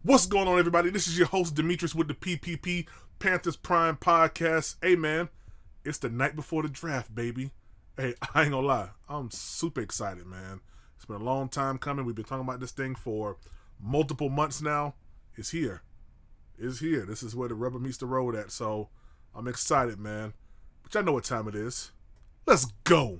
What's going on, everybody? This is your host, Demetrius, with the PPP Panthers Prime Podcast. Hey, man, it's the night before the draft, baby. Hey, I ain't gonna lie. I'm super excited, man. It's been a long time coming. We've been talking about this thing for multiple months now. It's here. It's here. This is where the rubber meets the road at, so I'm excited, man. But y'all know what time it is. Let's go.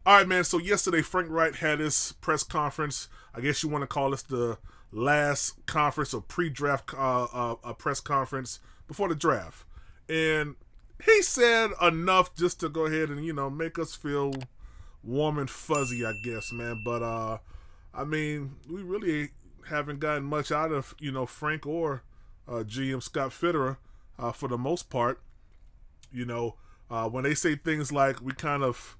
All right, man, so yesterday Frank Reich had his press conference. I guess you want to call this the last conference or pre-draft press conference before the draft. And he said enough just to go ahead and, make us feel warm and fuzzy, I guess, man. But, I mean, we really haven't gotten much out of, Frank or GM Scott Fitterer for the most part. When they say things like we kind of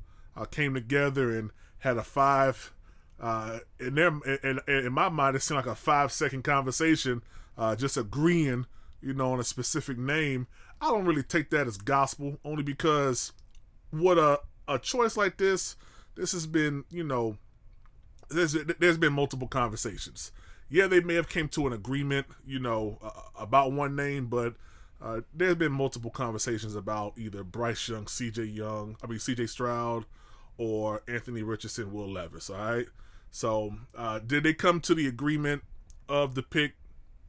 came together and had a in my mind, it seemed like a 5-second conversation, just agreeing, on a specific name. I don't really take that as gospel, only because what a choice like this has been, there's been multiple conversations. Yeah, they may have came to an agreement, about one name, but there's been multiple conversations about either Bryce Young, CJ Stroud, or Anthony Richardson, Will Levis, all right? So, did they come to the agreement of the pick?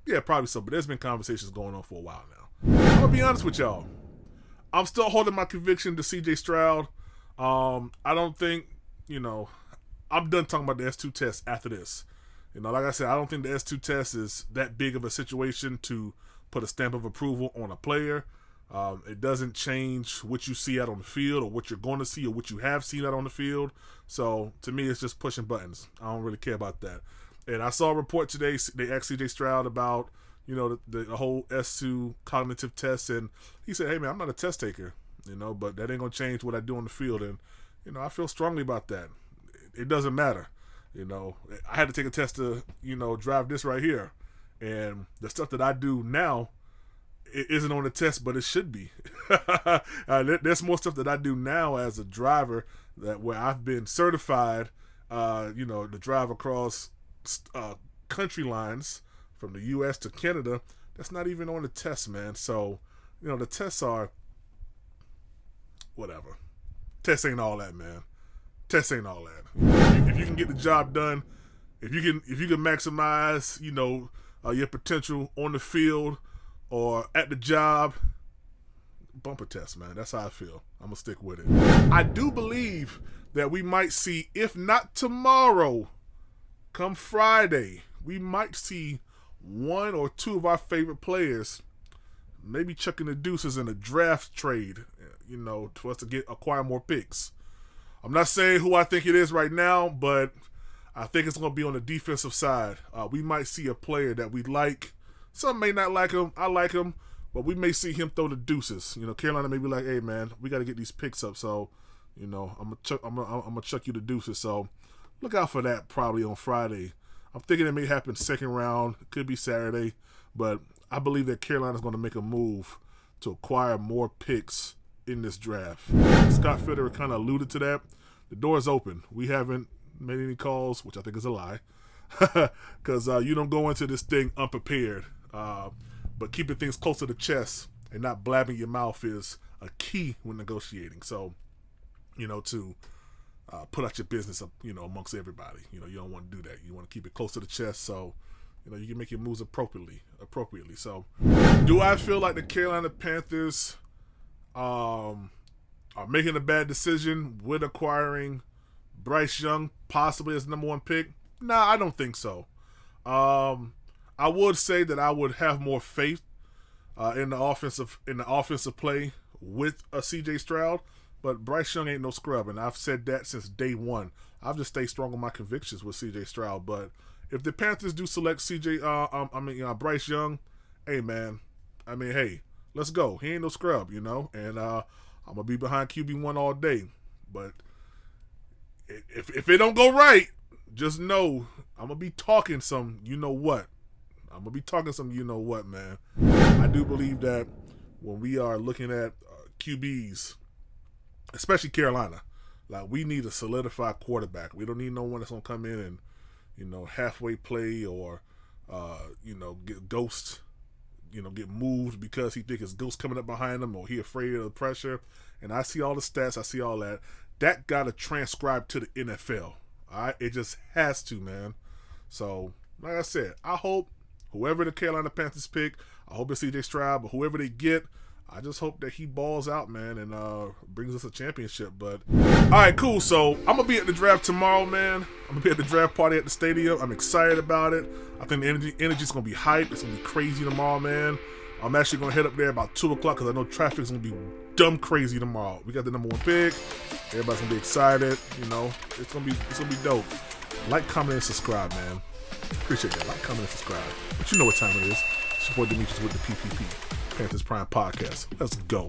Yeah, probably so, but there's been conversations going on for a while now. I'm going to be honest with y'all. I'm still holding my conviction to CJ Stroud. I don't think, I'm done talking about the S2 test after this. Like I said, I don't think the S2 test is that big of a situation to put a stamp of approval on a player. It doesn't change what you see out on the field or what you're going to see or what you have seen out on the field. So, to me, it's just pushing buttons. I don't really care about that. And I saw a report today, they asked CJ Stroud about, the whole S2 cognitive test, and he said, hey, man, I'm not a test taker, but that ain't going to change what I do on the field. And, I feel strongly about that. It doesn't matter. I had to take a test to, drive this right here. And the stuff that I do now, it isn't on the test, but it should be. There's more stuff that I do now as a driver where I've been certified, to drive across country lines from the U.S. to Canada. That's not even on the test, man. So, the tests are whatever. Tests ain't all that, man. Tests ain't all that. If you can get the job done, if you can maximize, your potential on the field or at the job, bumper test, man. That's how I feel. I'm going to stick with it. I do believe that we might see, if not tomorrow, come Friday, we might see one or two of our favorite players maybe chucking the deuces in a draft trade, for us to acquire more picks. I'm not saying who I think it is right now, but I think it's going to be on the defensive side. We might see a player that we like. Some may not like him. I like him, but we may see him throw the deuces. Carolina may be like, "Hey, man, we got to get these picks up." So, I'm gonna chuck you the deuces. So, look out for that probably on Friday. I'm thinking it may happen second round. It could be Saturday, but I believe that Carolina's going to make a move to acquire more picks in this draft. Scott Fitterer kind of alluded to that. The door is open. We haven't made any calls, which I think is a lie, because you don't go into this thing unprepared. But keeping things close to the chest and not blabbing your mouth is a key when negotiating. So, to put out your business up, amongst everybody. You don't want to do that. You want to keep it close to the chest so, you can make your moves appropriately. So, do I feel like the Carolina Panthers are making a bad decision with acquiring Bryce Young possibly as number one pick? Nah, I don't think so. I would say that I would have more faith in the offensive play with a CJ Stroud, but Bryce Young ain't no scrub, and I've said that since day one. I've just stayed strong on my convictions with CJ Stroud. But if the Panthers do select Bryce Young, hey, man, hey, let's go. He ain't no scrub, and I'm gonna be behind QB1 all day. But if it don't go right, just know I'm gonna be talking some you know what. I'm gonna be talking some you know what, man. I do believe that when we are looking at QBs, especially Carolina, like we need a solidified quarterback. We don't need no one that's gonna come in and halfway play or get ghost, get moved because he think his ghost coming up behind him or he afraid of the pressure. And I see all the stats, I see all that. That got to transcribe to the NFL. All right, it just has to, man. So, like I said, I hope whoever the Carolina Panthers pick, I hope it's CJ Stroud, but whoever they get, I just hope that he balls out, man, and brings us a championship. But all right, cool. So I'm gonna be at the draft tomorrow, man. I'm gonna be at the draft party at the stadium. I'm excited about it. I think the energy's gonna be hype. It's gonna be crazy tomorrow, man. I'm actually gonna head up there about 2 o'clock because I know traffic's gonna be dumb crazy tomorrow. We got the number 1 pick. Everybody's gonna be excited. It's gonna be dope. Like, comment, and subscribe, man. Appreciate that. Like, comment, and subscribe. But you know what time it is. Support Demetrius with the PPP. Panthers Prime Podcast. Let's go.